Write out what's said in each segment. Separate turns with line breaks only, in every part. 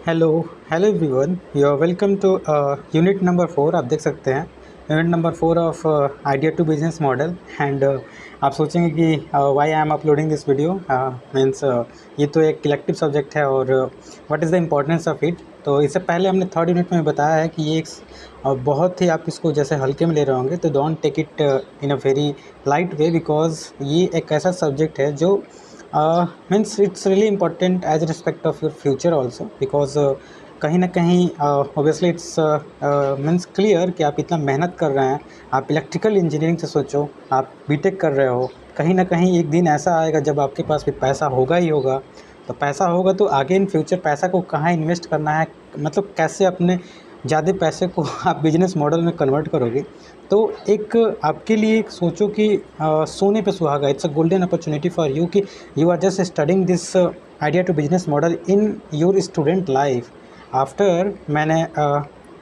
Hello hello everyone, you are welcome to unit number 4। आप देख सकते हैं unit number 4 of idea to business model. And आप सोचेंगे कि why I am uploading this video. Means ये तो एक कलेक्टिव सब्जेक्ट है और what is the importance of it. तो इससे पहले हमने थर्ड यूनिट में बताया है कि ये एक बहुत ही आप इसको जैसे हल्के में ले रहे होंगे, तो don't take it in a very light way, because ये एक ऐसा सब्जेक्ट है जो means it's really important as a respect of your future also, because कहीं ना कहीं obviously it's means clear कि आप इतना मेहनत कर रहे हैं। आप इलेक्ट्रिकल इंजीनियरिंग से सोचो, आप बीटेक कर रहे हो, कहीं ना कहीं एक दिन ऐसा आएगा जब आपके पास भी पैसा होगा ही होगा। तो पैसा होगा तो आगे इन फ्यूचर पैसा को कहाँ इन्वेस्ट करना है, मतलब कैसे अपने ज़्यादा पैसे को आप बिजनेस मॉडल में कन्वर्ट करोगे। तो एक आपके लिए एक सोचो कि सोने पे सुहागा, it's a golden opportunity for you कि you are just studying this idea to business model in your student life. After मैंने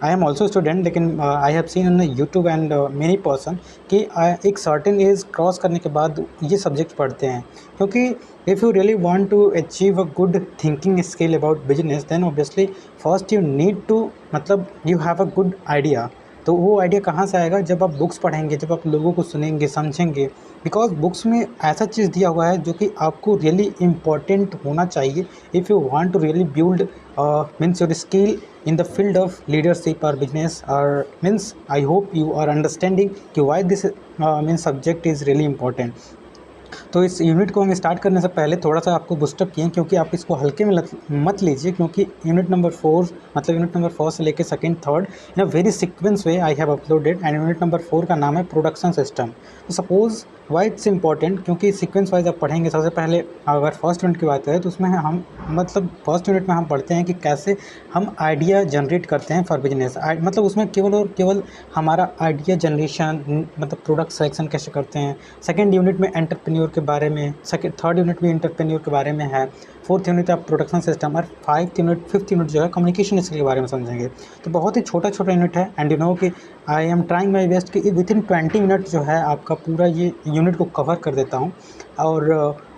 आई एम ऑल्सो स्टूडेंट, लेकिन I have seen in YouTube and many person कि एक certain age cross करने के बाद ये subject पढ़ते हैं, क्योंकि if you really want to achieve a good thinking skill about business, then obviously first you need to, मतलब you have a good idea. तो वो आइडिया कहाँ से आएगा? जब आप बुक्स पढ़ेंगे, जब आप लोगों को सुनेंगे, समझेंगे, बिकॉज बुक्स में ऐसा चीज़ दिया हुआ है जो कि आपको रियली इम्पॉर्टेंट होना चाहिए if you want to really build means your skill in the field of leadership or business, or means I hope you are understanding कि why this means subject is really important। तो इस unit को हम start करने से पहले थोड़ा सा आपको बूस्टअप किए, क्योंकि आप इसको हल्के में मत लीजिए, क्योंकि यूनिट नंबर 4 मतलब यूनिट नंबर 1 से लेकर second third in a very sequence way I have uploaded. And unit number 4 का नाम है प्रोडक्शन सिस्टम। तो सपोज वाई इट्स इंपॉर्टेंट, क्योंकि सीक्वेंस वाइज आप पढ़ेंगे। सबसे पहले अगर फर्स्ट यूनिट की बात करें तो उसमें हम मतलब फर्स्ट यूनिट में हम पढ़ते हैं कि कैसे हम आइडिया जनरेट करते हैं फॉर बिजनेस। मतलब उसमें केवल और केवल हमारा आइडिया जनरेशन, मतलब प्रोडक्ट सिलेक्शन कैसे करते हैं। सेकंड यूनिट में एंटरप्रेन्योर के बारे में, थर्ड यूनिट भी एंटरप्रेन्योर के बारे में है। फोर्थ यूनिट आप प्रोडक्शन सिस्टम, और फिफ्थ यूनिट जो है कम्युनिकेशन स्किल के बारे में समझेंगे। तो बहुत ही छोटा छोटा यूनिट है। एंड यू नो कि I am trying my best कि विद इन 20 मिनट जो है आपका पूरा ये यूनिट को कवर कर देता हूँ। और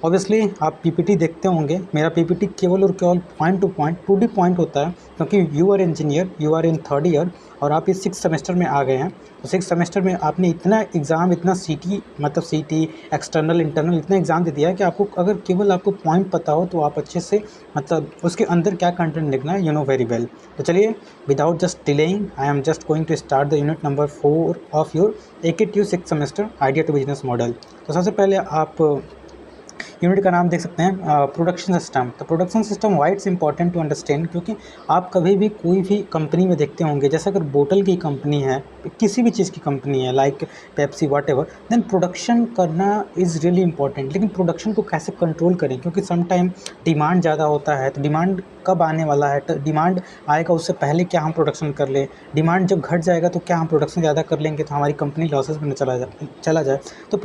ऑब्वियसली आप पीपीटी देखते होंगे, मेरा पीपीटी केवल और केवल point two point 2D point होता है, क्योंकि you are engineer, you are in third year और आप इस 6th सेमेस्टर में आ गए हैं। तो 6th सेमेस्टर में आपने इतना एग्ज़ाम, इतना सीटी, मतलब सीटी एक्सटर्नल इंटरनल इतना एग्ज़ाम दे दिया है कि आपको अगर केवल आपको पॉइंट पता हो तो आप अच्छे से, मतलब उसके अंदर क्या कंटेंट लिखना है, यू नो वेरी वेल। तो चलिए, without just delaying, I am just going to start the unit number 4 of your AKTU 6th semester idea to business model. तो सबसे पहले आप यूनिट का नाम देख सकते हैं, प्रोडक्शन सिस्टम। तो production system why it's important to understand, क्योंकि आप कभी भी कोई भी कंपनी में देखते होंगे, जैसे अगर बोतल की कंपनी है, किसी भी चीज़ की कंपनी है, like Pepsi whatever, then production करना इज़ रियली इंपॉर्टेंट। लेकिन प्रोडक्शन को कैसे कंट्रोल करें, क्योंकि समटाइम डिमांड ज़्यादा होता है। तो डिमांड कब आने वाला है, तो डिमांड आएगा उससे पहले क्या हम प्रोडक्शन कर लें। डिमांड जब घट जाएगा तो क्या हम प्रोडक्शन ज़्यादा कर लेंगे तो हमारी कंपनी लॉसेस में चला जाए। तो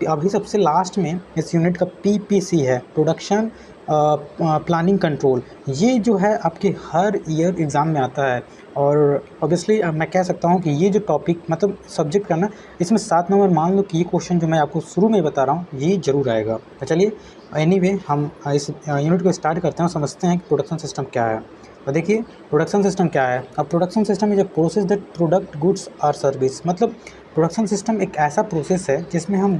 अभी सबसे लास्ट में इस यूनिट का PPC है, प्रोडक्शन प्लानिंग कंट्रोल। ये जो है आपके हर ईयर एग्ज़ाम में आता है। और ऑब्वियसली मैं कह सकता हूँ कि ये जो टॉपिक, मतलब सब्जेक्ट का ना, इसमें 7 नंबर मान लो कि ये क्वेश्चन जो मैं आपको शुरू में बता रहा हूँ ये ज़रूर आएगा। तो चलिए, एनीवे हम इस यूनिट को स्टार्ट करते हैं और समझते हैं कि प्रोडक्शन सिस्टम क्या है। तो देखिए, प्रोडक्शन सिस्टम क्या है। अब production system is a process that product goods और सर्विस। मतलब प्रोडक्शन सिस्टम एक ऐसा प्रोसेस है जिसमें हम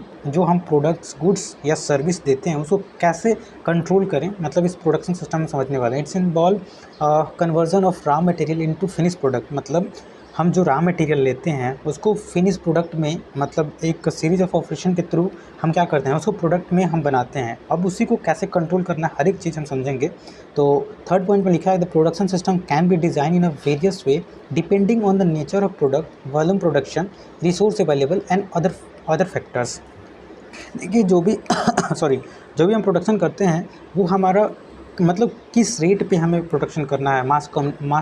प्रोडक्ट्स, गुड्स या सर्विस देते हैं उसको कैसे कंट्रोल करें, मतलब इस प्रोडक्शन सिस्टम में समझने वाले हैं। It's involve conversion of raw material into finish product. मतलब हम जो रॉ मटेरियल लेते हैं उसको फिनिश प्रोडक्ट में, मतलब एक सीरीज ऑफ ऑपरेशन के थ्रू हम क्या करते हैं, उसको प्रोडक्ट में हम बनाते हैं। अब उसी को कैसे कंट्रोल करना है, हर एक चीज़ हम समझेंगे। तो थर्ड पॉइंट में लिखा है, the production system can be design in a various way depending on the nature of product, volume production, resource available and other factors. देखिए, जो भी सॉरी, जो भी हम प्रोडक्शन करते हैं वो हमारा, मतलब किस रेट पे हमें प्रोडक्शन करना है, मास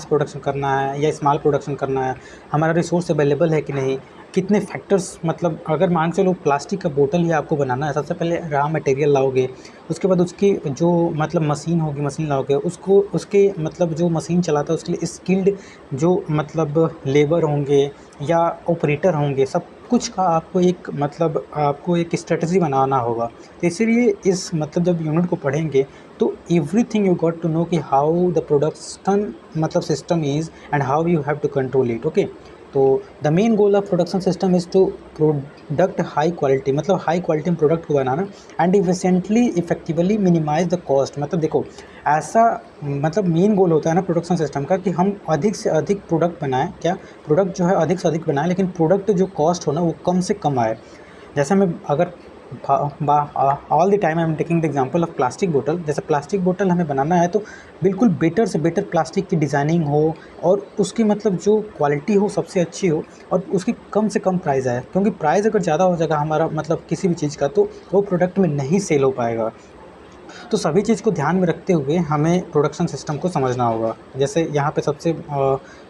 प्रोडक्शन करना है या स्मॉल प्रोडक्शन करना है, हमारा रिसोर्स अवेलेबल है कि नहीं, कितने फैक्टर्स। मतलब अगर मान के चलो प्लास्टिक का बोतल ही आपको बनाना है, सबसे पहले रॉ मटेरियल लाओगे, उसके बाद उसकी जो मतलब मशीन होगी, मशीन लाओगे, उसको उसके मतलब जो मशीन चलाता है उसके लिए स्किल्ड जो मतलब लेबर होंगे या ऑपरेटर होंगे, सब कुछ का आपको एक, मतलब आपको एक स्ट्रेटजी बनाना होगा। तो इसीलिए इस, मतलब जब यूनिट को पढ़ेंगे तो everything you got to know कि हाउ द प्रोडक्शन मतलब system is and how you have to control it. Okay, तो the main goal of production system is to product high quality, मतलब हाई क्वालिटी में product को बनाना and efficiently effectively minimise the cost. मतलब देखो ऐसा मतलब मेन गोल होता है ना प्रोडक्शन सिस्टम का कि हम अधिक से अधिक प्रोडक्ट बनाएं, क्या प्रोडक्ट जो है अधिक से अधिक बनाएं, लेकिन प्रोडक्ट जो कॉस्ट हो ना वो कम से कम आए। जैसे मैं अगर all the time I am taking the example of plastic बोतल, जैसे प्लास्टिक बोतल हमें बनाना है तो बिल्कुल बेटर से बेटर प्लास्टिक की डिज़ाइनिंग हो और उसकी मतलब जो क्वालिटी हो सबसे अच्छी हो और उसकी कम से कम प्राइस आए, क्योंकि प्राइस अगर ज़्यादा हो जाएगा हमारा मतलब किसी भी चीज़ का तो वो प्रोडक्ट में नहीं सेल हो पाएगा। तो सभी चीज़ को ध्यान में रखते हुए हमें प्रोडक्शन सिस्टम को समझना होगा। जैसे यहाँ पे सबसे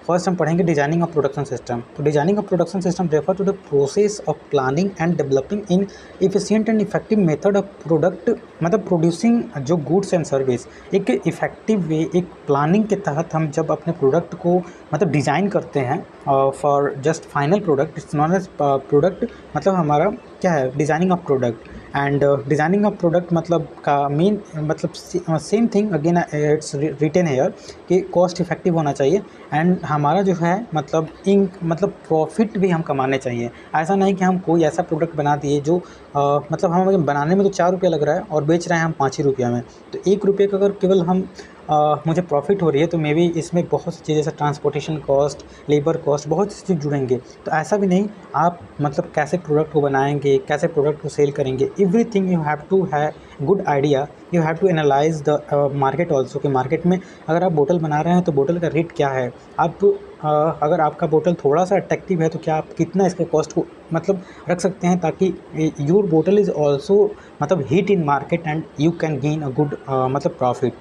फर्स्ट हम पढ़ेंगे डिजाइनिंग ऑफ प्रोडक्शन सिस्टम। तो designing of production system refer to the process of planning and developing in efficient and effective method of product, मतलब प्रोड्यूसिंग जो गुड्स एंड सर्विस। एक इफेक्टिव वे, एक प्लानिंग के तहत हम जब अपने प्रोडक्ट को मतलब डिज़ाइन करते हैं for just final product, it's known as product, मतलब हमारा क्या है designing of product. And designing of product मतलब का मेन मतलब same thing again it's written here कि कॉस्ट इफेक्टिव होना चाहिए एंड हमारा जो है मतलब मतलब प्रॉफिट भी हम कमाने चाहिए। ऐसा नहीं कि हम कोई ऐसा प्रोडक्ट बना दिए जो मतलब हमें बनाने में तो 4 रुपया लग रहा है और बेच रहे हैं हम 5 ही रुपया में, तो 1 रुपये का अगर केवल हम मुझे प्रॉफिट हो रही है तो मे बी इसमें बहुत सी चीज़ें जैसे ट्रांसपोर्टेशन कॉस्ट, लेबर कॉस्ट, बहुत सी चीज़ जुड़ेंगे। तो ऐसा भी नहीं, आप मतलब कैसे प्रोडक्ट को बनाएंगे, कैसे प्रोडक्ट को सेल करेंगे, everything you have to have good idea. You have to analyse the market also कि मार्केट में अगर आप बोतल बना रहे हैं तो बोतल का रेट क्या है। आप अगर आपका बोतल थोड़ा सा अट्रैक्टिव है तो क्या आप कितना इसके कॉस्ट को मतलब रख सकते हैं ताकि योर बोतल इज़ ऑल्सो मतलब hit in market and you can gain a good मतलब प्रॉफिट।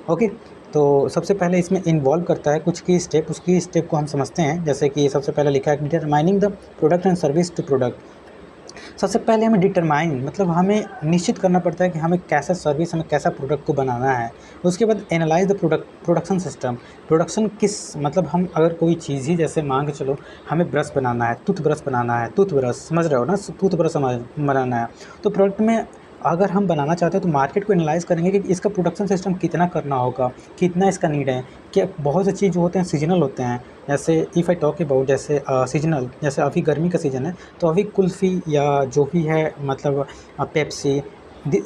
ओके, तो सबसे पहले इसमें इन्वॉल्व करता है कुछ की स्टेप, उसकी स्टेप को हम समझते हैं। जैसे कि सबसे पहले लिखा है determining the product and service to product. सबसे पहले हमें डिटरमाइन मतलब हमें निश्चित करना पड़ता है कि हमें कैसा सर्विस, हमें कैसा प्रोडक्ट को बनाना है। उसके बाद analyse the production system. Production किस मतलब हम अगर कोई चीज़ ही जैसे मान के चलो हमें ब्रश बनाना है, टूथब्रश बनाना है, टूथब्रश समझ रहे हो ना, टूथब्रश बनाना है, तो प्रोडक्ट में अगर हम बनाना चाहते हैं तो मार्केट को एनालाइज़ करेंगे कि इसका प्रोडक्शन सिस्टम कितना करना होगा, कितना इसका नीड है। क्या बहुत से चीज़ जो होते हैं सीजनल होते हैं, जैसे इफ़ आई टॉक अबाउट जैसे सीजनल, जैसे अभी गर्मी का सीज़न है तो अभी कुल्फ़ी या जो भी है मतलब पेप्सी,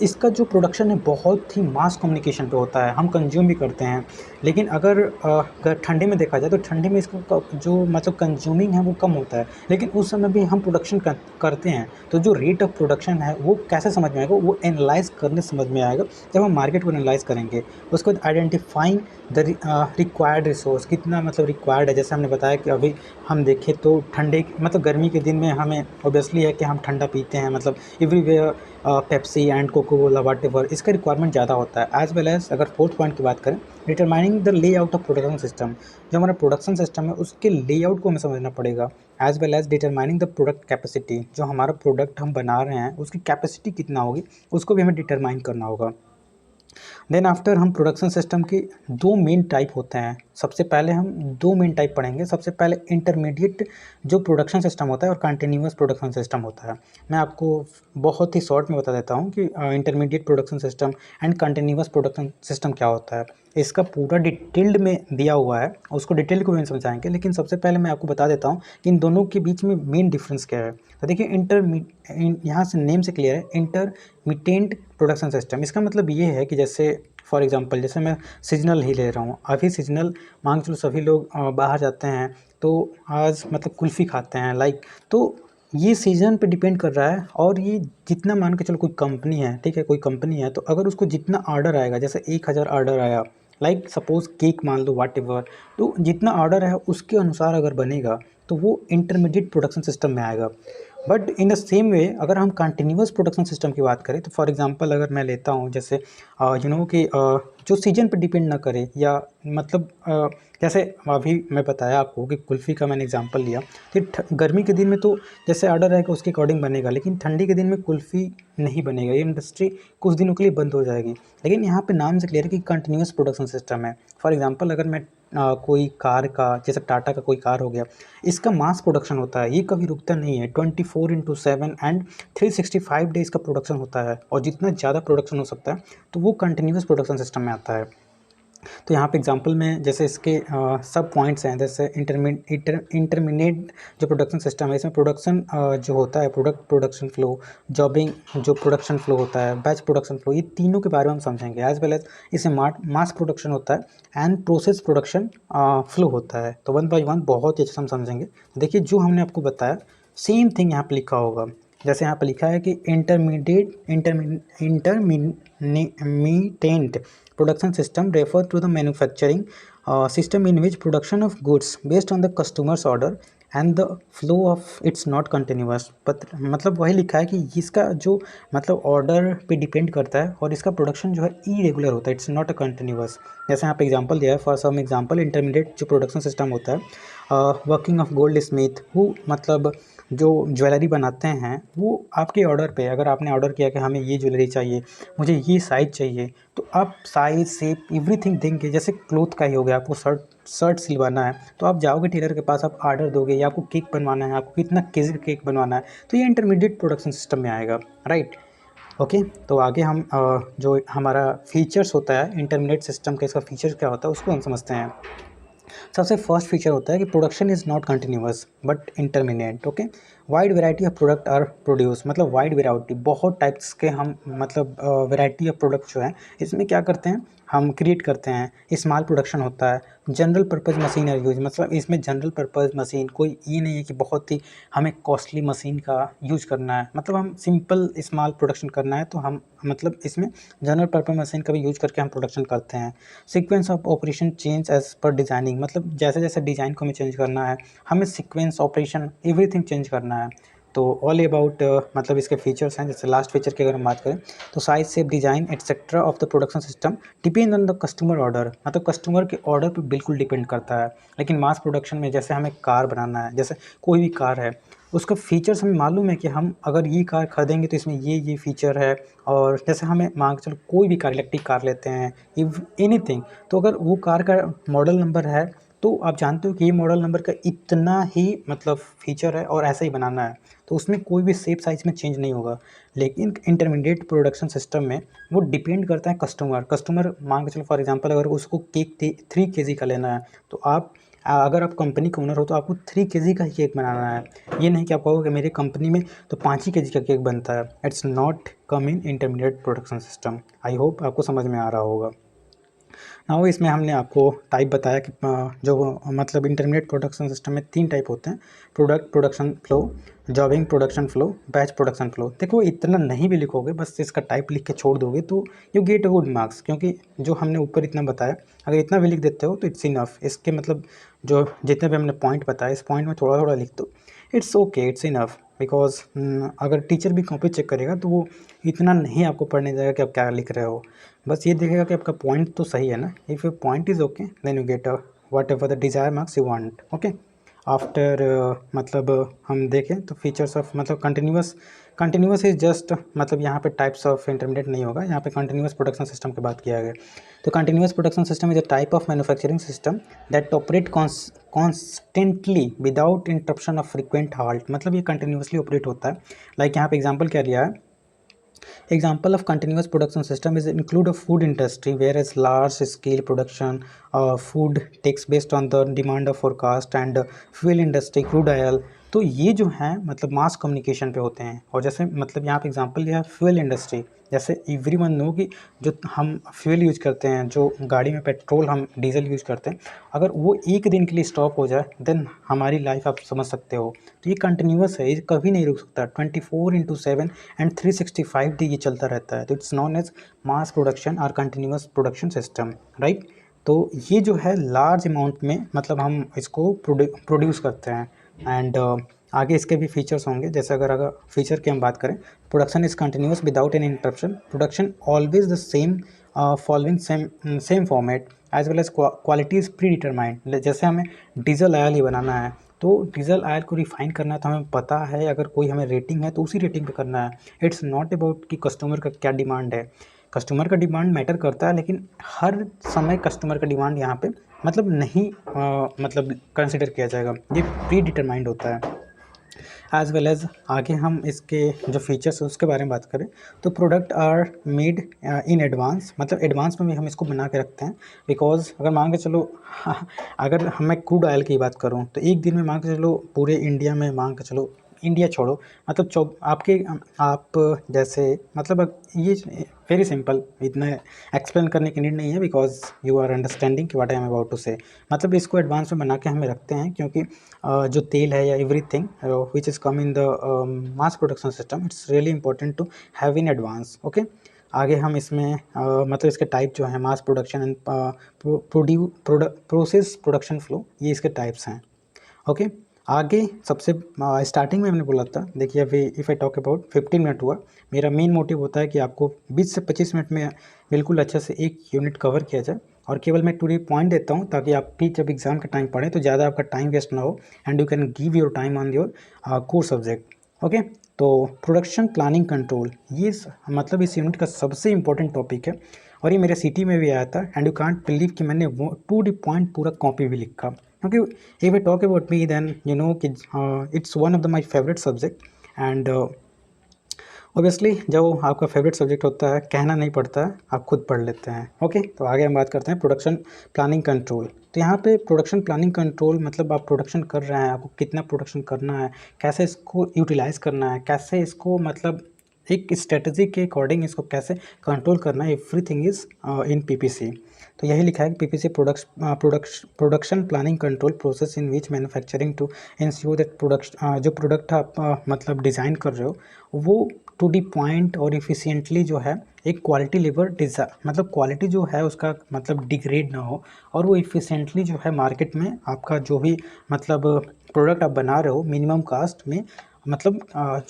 इसका जो प्रोडक्शन है बहुत ही मास कम्युनिकेशन पे होता है, हम कंज्यूम भी करते हैं। लेकिन अगर ठंडी में देखा जाए तो ठंडी में इसका जो मतलब कंज्यूमिंग है वो कम होता है, लेकिन उस समय भी हम प्रोडक्शन करते हैं। तो जो रेट ऑफ प्रोडक्शन है वो कैसे समझ में आएगा, वो एनालाइज़ करने समझ में आएगा जब हम मार्केट को एनालाइज़ करेंगे। उसके बाद आइडेंटिफाइंग द रिक्वायर्ड रिसोर्स, कितना मतलब रिक्वायर्ड है। जैसे हमने बताया कि अभी हम देखें तो ठंडे मतलब गर्मी के दिन में हमें ऑब्वियसली है कि हम ठंडा पीते हैं, मतलब everywhere Pepsi and Coca Cola whatever, इसका रिक्वायरमेंट ज़्यादा होता है। एज वेल एज अगर फोर्थ पॉइंट की बात करें, determining the layout of production system. जो हमारा प्रोडक्शन सिस्टम है उसके लेआउट को हमें समझना पड़ेगा। As well as determining the product capacity, जो हमारा प्रोडक्ट हम बना रहे हैं उसकी कैपेसिटी कितना होगी उसको भी हमें डिटरमाइन करना होगा। देन आफ्टर हम प्रोडक्शन सिस्टम की दो मेन टाइप होते हैं। सबसे पहले हम दो मेन टाइप पढ़ेंगे। सबसे पहले इंटरमीडिएट जो प्रोडक्शन सिस्टम होता है और कंटिन्यूअस प्रोडक्शन सिस्टम होता है। मैं आपको बहुत ही शॉर्ट में बता देता हूँ कि intermediate production system and continuous production system क्या होता है। इसका पूरा डिटेल्ड में दिया हुआ है, उसको डिटेल को भी समझाएंगे, लेकिन सबसे पहले मैं आपको बता देता हूँ कि इन दोनों के बीच में मेन डिफरेंस क्या है। तो देखिए यहाँ से नेम से क्लियर है, इंटरमीडिएट प्रोडक्शन सिस्टम। इसका मतलब ये है कि जैसे फॉर एग्जांपल जैसे मैं सीजनल ही ले रहा हूँ, अभी सीजनल मांग चलो सभी लोग बाहर जाते हैं तो आज मतलब कुल्फ़ी खाते हैं लाइक, तो ये सीज़न पे डिपेंड कर रहा है। और ये जितना मान के चलो कोई कंपनी है, ठीक है, कोई कंपनी है तो अगर उसको जितना ऑर्डर आएगा, जैसे 1000 ऑर्डर आया लाइक सपोज़ केक मान लो वाट एवर, तो जितना ऑर्डर है उसके अनुसार अगर बनेगा तो वो इंटरमीडिएट प्रोडक्शन सिस्टम में आएगा। But in the same way अगर हम कंटिन्यूअस प्रोडक्शन सिस्टम की बात करें तो फॉर एग्जांपल अगर मैं लेता हूँ जैसे कि जो सीजन पर डिपेंड ना करे, या मतलब जैसे अभी मैं बताया आपको कि कुल्फ़ी का मैंने एग्जांपल लिया कि गर्मी के दिन में तो जैसे ऑर्डर रहेगा उसके अकॉर्डिंग बनेगा, लेकिन ठंडी के दिन में कुल्फ़ी नहीं बनेगा, ये इंडस्ट्री कुछ दिनों के लिए बंद हो जाएगी। लेकिन यहाँ पे नाम से क्लियर है कि कंटिन्यूअस प्रोडक्शन सिस्टम है। फॉर एग्जांपल अगर मैं कोई कार का, जैसे टाटा का कोई कार हो गया, इसका मास प्रोडक्शन होता है, ये कभी रुकता नहीं है। 24/7 एंड 365 डेज का प्रोडक्शन होता है, और जितना ज़्यादा प्रोडक्शन हो सकता है तो वो कंटिन्यूस प्रोडक्शन सिस्टम में आता है। तो यहाँ पे एग्जांपल में जैसे इसके सब पॉइंट्स हैं, जैसे इंटरमीडिएट जो प्रोडक्शन सिस्टम है, इसमें प्रोडक्शन जो होता है, प्रोडक्शन फ्लो, जॉबिंग जो प्रोडक्शन फ्लो होता है, बैच प्रोडक्शन फ्लो, ये तीनों के बारे में हम समझेंगे। एज वेल एज इसमें मास प्रोडक्शन होता है एंड प्रोसेस प्रोडक्शन फ्लो होता है। तो वन बाई वन बहुत ही अच्छे से हम समझेंगे। देखिए जो हमने आपको बताया सेम थिंग यहाँ पर लिखा होगा। जैसे यहाँ पर लिखा है कि intermittent production system refer to the manufacturing system in which production of goods based on the customer's order and the flow of it's not continuous। मतलब वही लिखा है कि इसका जो मतलब ऑर्डर पे डिपेंड करता है और इसका प्रोडक्शन जो है इरेगुलर होता है, इट्स नॉट अ कंटिन्यूअस। जैसे यहाँ पे एग्जांपल दिया है, फॉर सम एग्जांपल इंटरमीडिएट जो प्रोडक्शन सिस्टम होता है, working of gold Smith who मतलब जो ज्वेलरी बनाते हैं वो आपके ऑर्डर पे, अगर आपने ऑर्डर किया कि हमें ये ज्वेलरी चाहिए, मुझे ये साइज़ चाहिए, तो आप साइज़ शेप एवरीथिंग देंगे। जैसे क्लोथ का ही हो गया, आपको शर्ट सिलवाना है तो आप जाओगे टेलर के पास, आप ऑर्डर दोगे, या आपको केक बनवाना है, आपको कितना केजी केक बनवाना है, तो ये इंटरमीडिएट प्रोडक्शन सिस्टम में आएगा, राइट। ओके, तो आगे हम जो हमारा फीचर्स होता है इंटरमीडिएट सिस्टम का, इसका फीचर्स क्या होता है उसको हम समझते हैं। सबसे फर्स्ट फीचर होता है कि production is not continuous but intermediate. Okay, wide variety of product are produce, मतलब वाइड वैरायटी, बहुत टाइप्स के हम मतलब वैरायटी ऑफ प्रोडक्ट जो है इसमें क्या करते हैं हम क्रिएट करते हैं। स्मॉल प्रोडक्शन होता है, general purpose machine are use, मतलब इसमें जनरल पर्पज़ मशीन, कोई ये नहीं है कि बहुत ही हमें कॉस्टली मशीन का यूज करना है, मतलब हम सिंपल स्मॉल प्रोडक्शन करना है तो हम मतलब इसमें जनरल पर्पज़ मशीन का भी यूज करके हम प्रोडक्शन करते हैं। Sequence of operation change as per designing, मतलब जैसे जैसे डिज़ाइन को हमें चेंज करना है, हमें सीक्वेंस ऑपरेशन एवरीथिंग चेंज करना है। तो ऑल अबाउट मतलब इसके फीचर्स हैं। जैसे लास्ट फीचर की अगर हम बात करें तो size shape design etcetera of the production system depend on the customer order, मतलब कस्टमर के ऑर्डर पे बिल्कुल डिपेंड करता है। लेकिन मास प्रोडक्शन में जैसे हमें कार बनाना है, जैसे कोई भी कार है उसका फीचर्स हमें मालूम है कि हम अगर ये कार खरीदेंगे तो इसमें ये फीचर है, और जैसे हमें मान के चलो कोई भी कार, इलेक्ट्रिक कार लेते हैं, इफ एनीथिंग, तो अगर वो कार का मॉडल नंबर है तो आप जानते हो कि ये मॉडल नंबर का इतना ही मतलब फीचर है और ऐसा ही बनाना है, तो उसमें कोई भी शेप साइज़ में चेंज नहीं होगा। लेकिन इंटरमीडिएट प्रोडक्शन सिस्टम में वो डिपेंड करता है कस्टमर मान के चलो फॉर एग्जांपल अगर उसको केक 3 kg का लेना है तो आप अगर आप कंपनी का ओनर हो तो आपको 3 kg का ही केक बनाना है। ये नहीं कि आप कहोगे मेरी कंपनी में तो 5 ही kg का केक बनता है। It's not come in intermediate production system. I hope आपको समझ में आ रहा होगा। नाउ इसमें हमने आपको टाइप बताया कि जो मतलब इंटरमीडिएट प्रोडक्शन सिस्टम में 3 टाइप होते हैं, product production flow, jobbing production flow, batch production flow. देखो इतना नहीं भी लिखोगे, बस इसका टाइप लिख के छोड़ दोगे तो you get a good marks, क्योंकि जो हमने ऊपर इतना बताया अगर इतना भी लिख देते हो तो इट्स इनफ। इसके मतलब जो जितने भी हमने पॉइंट बताया इस पॉइंट में थोड़ा थोड़ा लिख दो, it's okay, it's enough. Because अगर टीचर भी कॉपी चेक करेगा तो वो इतना नहीं आपको पढ़ने देगा कि आप क्या लिख रहे हो, बस ये देखेगा कि आपका पॉइंट तो सही है ना। If your point is okay then you get whatever the desire marks you want. Okay, after मतलब हम देखें तो फीचर्स ऑफ मतलब कंटिन्यूस इज जस्ट मतलब यहाँ पे टाइप्स ऑफ इंटरमीडिएट नहीं होगा, यहाँ पे कंटिन्यूस प्रोडक्शन सिस्टम की बात किया गया। तो continuous production system is a type of manufacturing system that operate constantly without interruption of frequent halt, मतलब ये कंटिन्यूसली ऑपरेट होता है। लाइक यहाँ पे एग्जाम्पल क्या दिया है, example of continuous production system is include a food industry, whereas large scale production food takes based on the demand of forecast, and fuel industry crude oil। तो ये जो हैं मतलब मास कम्युनिकेशन पे होते हैं। और जैसे मतलब यहाँ पे एग्जांपल दिया है फ्यूल इंडस्ट्री, जैसे एवरीवन नो कि जो हम फ्यूल यूज करते हैं, जो गाड़ी में पेट्रोल हम डीजल यूज करते हैं, अगर वो एक दिन के लिए स्टॉप हो जाए देन हमारी लाइफ आप समझ सकते हो। तो ये कंटिन्यूस है, ये कभी नहीं रुक सकता, 24/7 एंड 365 डे ये चलता रहता है। तो it's known as mass production और कंटिन्यूस प्रोडक्शन सिस्टम, राइट। तो ये जो है लार्ज अमाउंट में मतलब हम इसको प्रोड्यूस करते हैं। एंड आगे इसके भी फीचर्स होंगे। जैसे अगर फीचर की हम बात करें, production is continuous without any interruption, production always the same following same format as well as quality is predetermined. जैसे हमें डीजल ऑयल ही बनाना है तो डीजल ऑयल को रिफाइन करना है तो हमें पता है अगर कोई हमें रेटिंग है तो उसी रेटिंग पे करना है। इट्स नॉट अबाउट कि कस्टमर का क्या डिमांड है। कस्टमर का डिमांड मैटर करता है, लेकिन हर समय कस्टमर का डिमांड यहाँ पे मतलब नहीं मतलब कंसिडर किया जाएगा, ये प्री डिटरमाइंड होता है। एज वेल एज आगे हम इसके जो फीचर्स है उसके बारे में बात करें तो product are made in advance, मतलब एडवांस में भी हम इसको बना के रखते हैं। बिकॉज अगर मान के चलो अगर मैं क्रूड ऑयल की बात करूं तो एक दिन में मान के चलो पूरे इंडिया में, मान के चलो इंडिया छोड़ो, मतलब आप जैसे मतलब ये वेरी सिंपल, इतना एक्सप्लेन करने की नीड नहीं है because you are understanding what I am about to say. मतलब इसको एडवांस में बना के हमें रखते हैं क्योंकि जो तेल है या everything which is come in the mass production system, it's really important to have in advance. Okay, आगे हम इसमें मतलब इसके टाइप जो है mass production and process production flow, ये इसके टाइप्स हैं। ओके, आगे सबसे स्टार्टिंग में हमने बोला था, देखिए अभी if I talk about 15 minute हुआ, मेरा मेन मोटिव होता है कि आपको 20 से 25 मिनट में बिल्कुल अच्छे से एक यूनिट कवर किया जाए, और केवल मैं 2 पॉइंट देता हूँ ताकि आप भी जब एग्ज़ाम का टाइम पढ़ें तो ज़्यादा आपका टाइम वेस्ट ना हो and you can give your time on your core subject. Okay, तो प्रोडक्शन प्लानिंग कंट्रोल, ये मतलब इस यूनिट का सबसे इंपॉर्टेंट टॉपिक है, और ये मेरे सिटी में भी आया था एंड यू कांट बिलीव कि मैंने वो 2 पॉइंट पूरा कॉपी भी लिखा। क्योंकि if I talk about me then you know कि it's one of the my favorite subject and obviously जब आपका फेवरेट सब्जेक्ट होता है कहना नहीं पड़ता है, आप खुद पढ़ लेते हैं। ओके, तो आगे हम बात करते हैं प्रोडक्शन प्लानिंग कंट्रोल। तो यहाँ पे प्रोडक्शन प्लानिंग कंट्रोल मतलब आप प्रोडक्शन कर रहे हैं, आपको कितना प्रोडक्शन करना है, कैसे इसको यूटिलाइज़ करना है, कैसे इसको मतलब एक स्ट्रेटजी के अकॉर्डिंग इसको कैसे कंट्रोल करना है, एवरीथिंग इज़ इन पीपीसी। तो यही लिखा है कि PPC production planning control process in which manufacturing to ensure that जो प्रोडक्ट आप मतलब डिज़ाइन कर रहे हो वो टू दी पॉइंट और इफ़िशियंटली जो है एक क्वालिटी लेवल मतलब क्वालिटी जो है उसका मतलब डिग्रेड ना हो, और वो इफ़िशियंटली जो है मार्केट में आपका जो भी मतलब प्रोडक्ट आप बना रहे हो मिनिमम कास्ट में, मतलब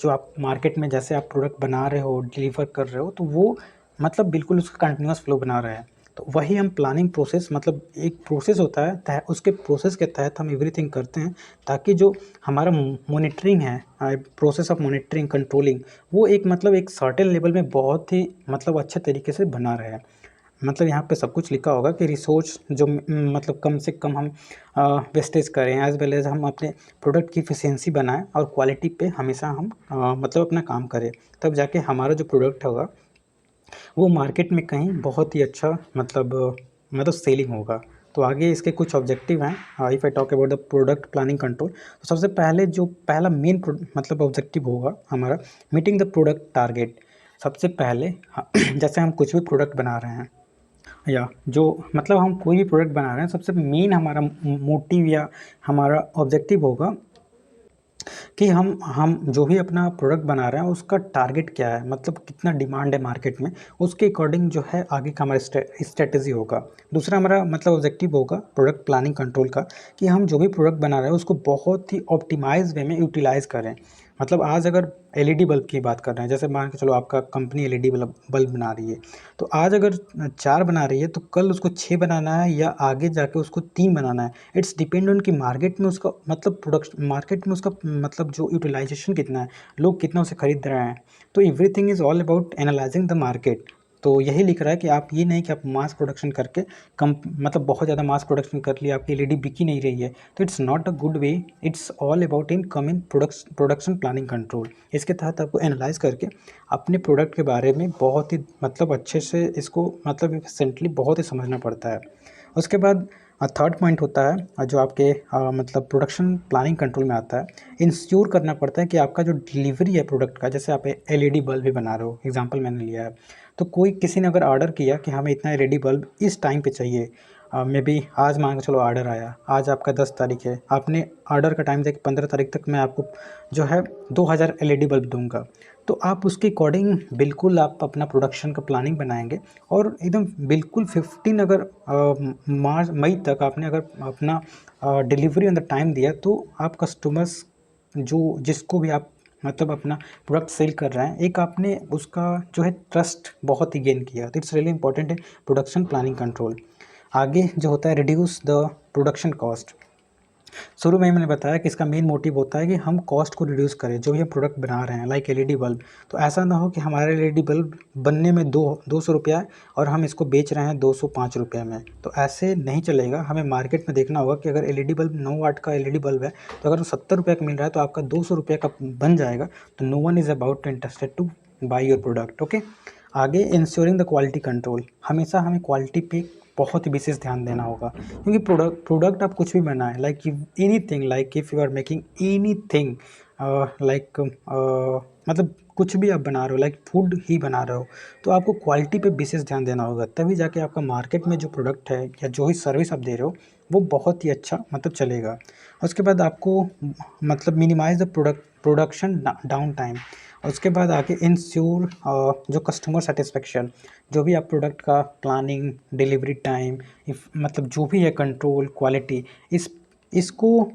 जो आप मार्केट में जैसे आप प्रोडक्ट बना रहे हो डिलीवर कर रहे हो तो वो मतलब बिल्कुल उसका कंटिन्यूस फ्लो बना रहे हैं। तो वही हम प्लानिंग प्रोसेस, मतलब एक प्रोसेस होता है उसके प्रोसेस के तहत हम एवरीथिंग करते हैं ताकि जो हमारा मॉनिटरिंग है, प्रोसेस ऑफ मॉनिटरिंग कंट्रोलिंग, वो एक मतलब एक सर्टेन लेवल में बहुत ही मतलब अच्छे तरीके से बना रहे हैं। मतलब यहाँ पे सब कुछ लिखा होगा कि रिसोर्स जो मतलब कम से कम हम वेस्टेज करें, एज वेल एज हम अपने प्रोडक्ट की एफिशिएंसी बनाएं और क्वालिटी पे हमेशा हम मतलब अपना काम करें, तब जाके हमारा जो प्रोडक्ट होगा वो मार्केट में कहीं बहुत ही अच्छा मतलब सेलिंग होगा। तो आगे इसके कुछ ऑब्जेक्टिव हैं। If I talk about the product planning control, तो सबसे पहले जो पहला मेन मतलब ऑब्जेक्टिव होगा हमारा, मीटिंग द प्रोडक्ट टारगेट। सबसे पहले जैसे हम कुछ भी प्रोडक्ट बना रहे हैं या जो मतलब हम कोई भी प्रोडक्ट बना रहे हैं, सबसे मेन हमारा मोटिव या हमारा ऑब्जेक्टिव होगा कि हम जो भी अपना प्रोडक्ट बना रहे हैं उसका टारगेट क्या है, मतलब कितना डिमांड है मार्केट में, उसके अकॉर्डिंग जो है आगे का हमारा स्ट्रेटजी होगा। दूसरा हमारा मतलब ऑब्जेक्टिव होगा प्रोडक्ट प्लानिंग कंट्रोल का कि हम जो भी प्रोडक्ट बना रहे हैं उसको बहुत ही ऑप्टिमाइज वे में यूटिलाइज़ करें। मतलब आज अगर एलईडी बल्ब की बात कर रहे हैं, जैसे मान के चलो आपका कंपनी एलईडी बल्ब बना रही है, तो आज अगर 4 बना रही है तो कल उसको 6 बनाना है या आगे जाके उसको 3 बनाना है। इट्स डिपेंड ऑन कि मार्केट में उसका मतलब प्रोडक्शन, मार्केट में उसका मतलब जो यूटिलाइजेशन कितना है, लोग कितना उसे खरीद रहे हैं। तो everything is all about analysing the market. तो यही लिख रहा है कि आप ये नहीं कि आप मास प्रोडक्शन करके कम मतलब बहुत ज़्यादा मास प्रोडक्शन कर लिया, आपकी एलईडी बिक ही नहीं रही है, तो it's not a good way. It's all about in come in production planning control. इसके तहत आपको एनालाइज करके अपने प्रोडक्ट के बारे में बहुत ही मतलब अच्छे से इसको मतलब एफिशिएंटली बहुत ही समझना पड़ता है। उसके बाद थर्ड पॉइंट होता है जो आपके मतलब प्रोडक्शन प्लानिंग कंट्रोल में आता है, इंश्योर करना पड़ता है कि आपका जो डिलीवरी है प्रोडक्ट का, जैसे आप एलईडी बल्ब भी बना रहे हो, एग्जांपल मैंने लिया है, तो कोई किसी ने अगर ऑर्डर किया कि हमें इतना एलईडी बल्ब इस टाइम पे चाहिए, मे बी आज मान के चलो ऑर्डर आया, आज आपका 10 तारीख है, आपने ऑर्डर का टाइम दिया कि 15 तारीख तक मैं आपको जो है 2000 एलईडी बल्ब दूंगा, तो आप उसके अकॉर्डिंग बिल्कुल आप अपना प्रोडक्शन का प्लानिंग बनाएंगे और एकदम बिल्कुल 15 अगर मार्च मई तक आपने अगर अपना डिलीवरी ऑन द टाइम दिया, तो आप कस्टमर्स जो जिसको भी आप मतलब अपना प्रोडक्ट सेल कर रहे हैं, एक आपने उसका जो है ट्रस्ट बहुत ही गेन किया। तो it's really important in production planning control. आगे जो होता है रिड्यूस द प्रोडक्शन कॉस्ट। शुरू में ही मैंने बताया कि इसका मेन मोटिव होता है कि हम कॉस्ट को रिड्यूस करें जो भी हम प्रोडक्ट बना रहे हैं, लाइक एलईडी बल्ब। तो ऐसा ना हो कि हमारे एलईडी बल्ब बनने में 200 रुपया है और हम इसको बेच रहे हैं 205 रुपये में, तो ऐसे नहीं चलेगा। हमें मार्केट में देखना होगा कि अगर एलईडी बल्ब 9 वाट का एलईडी बल्ब है तो अगर वो 70 रुपये का मिल रहा है तो आपका 200 रुपये का बन जाएगा, तो no one is about to interested to buy your product. Okay, आगे इंश्योरिंग द क्वालिटी कंट्रोल। हमेशा हमें क्वालिटी पे बहुत ही विशेष ध्यान देना होगा, क्योंकि प्रोडक्ट आप कुछ भी बनाएं, like anything, like if you are making anything, like मतलब कुछ भी आप बना रहे हो, लाइक फूड ही बना रहे हो, तो आपको क्वालिटी पे विशेष ध्यान देना होगा, तभी जाके आपका मार्केट में जो प्रोडक्ट है या जो ही सर्विस आप दे रहे हो वो बहुत ही अच्छा मतलब चलेगा। उसके बाद आपको मतलब minimise the production downtime. उसके बाद आके इंश्योर जो कस्टमर सेटिस्फेक्शन, जो भी आप प्रोडक्ट का प्लानिंग, डिलीवरी टाइम, मतलब जो भी है कंट्रोल, क्वालिटी, इसको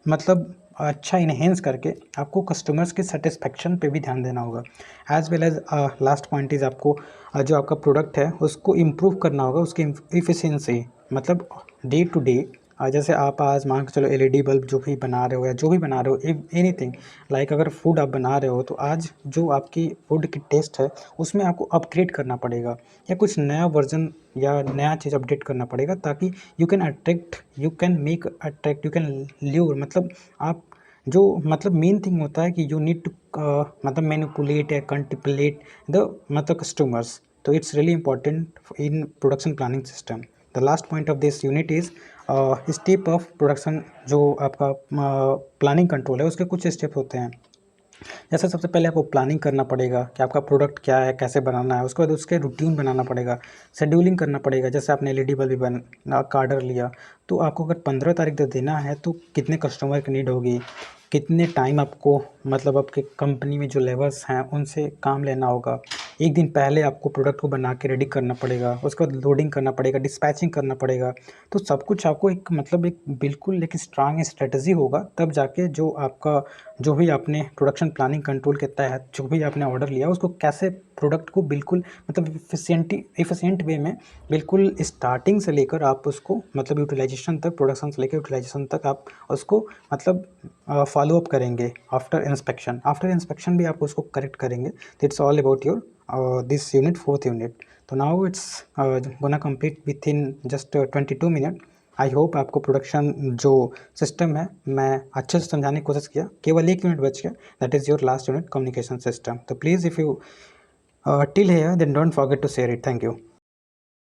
मतलब अच्छा इन्हेंस करके आपको कस्टमर्स के सेटिस्फेक्शन पे भी ध्यान देना होगा। As well as last point is आपको जो आपका प्रोडक्ट है उसको इम्प्रूव करना होगा, उसकी इफ़िशियंसी, मतलब डे टू डे। जैसे आप आज मान के चलो एलईडी बल्ब जो भी बना रहे हो या जो भी बना रहे हो, एनीथिंग, लाइक अगर फूड आप बना रहे हो तो आज जो आपकी फूड की टेस्ट है उसमें आपको अपग्रेड करना पड़ेगा या कुछ नया वर्जन या नया चीज़ अपडेट करना पड़ेगा, ताकि you can attract, you can make attract, you can lure, मतलब आप जो मतलब मेन थिंग होता है कि यू नीड टू मतलब मैनिपुलेट या कंटिपुलेट द मतलब कस्टमर्स। तो it's really important in production planning system. The last point of this unit is step of production. जो आपका प्लानिंग कंट्रोल है उसके कुछ स्टेप होते हैं। जैसे सबसे पहले आपको प्लानिंग करना पड़ेगा कि आपका प्रोडक्ट क्या है, कैसे बनाना है। उसके बाद उसके रूटीन बनाना पड़ेगा, शेड्यूलिंग करना पड़ेगा। जैसे आपने एलईडी बल्ब बन का ऑर्डर लिया तो आपको अगर 15 तारीख तक देना है तो कितने कस्टमर की नीड होगी, कितने टाइम आपको मतलब आपके कंपनी में जो लेबर्स हैं उनसे काम लेना होगा। एक दिन पहले आपको प्रोडक्ट को बना के रेडी करना पड़ेगा, उसके बाद लोडिंग करना पड़ेगा, डिस्पैचिंग करना पड़ेगा। तो सब कुछ आपको एक मतलब एक बिल्कुल एक स्ट्रांग स्ट्रेटजी होगा, तब जाके जो आपका जो भी आपने प्रोडक्शन प्लानिंग कंट्रोल के तहत जो भी आपने ऑर्डर लिया उसको कैसे प्रोडक्ट को बिल्कुल मतलब एफिशिएंट वे में, बिल्कुल स्टार्टिंग से लेकर आप उसको मतलब यूटिलाइजेशन तक, प्रोडक्शन से लेकर यूटिलाइजेशन तक आप उसको मतलब फॉलो अप करेंगे। आफ्टर इंस्पेक्शन भी आप उसको करेक्ट करेंगे। It's all about your this unit, fourth unit. तो now it's gonna complete with in just 22 minute. I hope आपको प्रोडक्शन जो सिस्टम है मैं अच्छे से समझाने की कोशिश किया। केवल 1 यूनिट बच गया, that is your last unit, communication system. तो please if you till here then don't forget to share it. Thank you.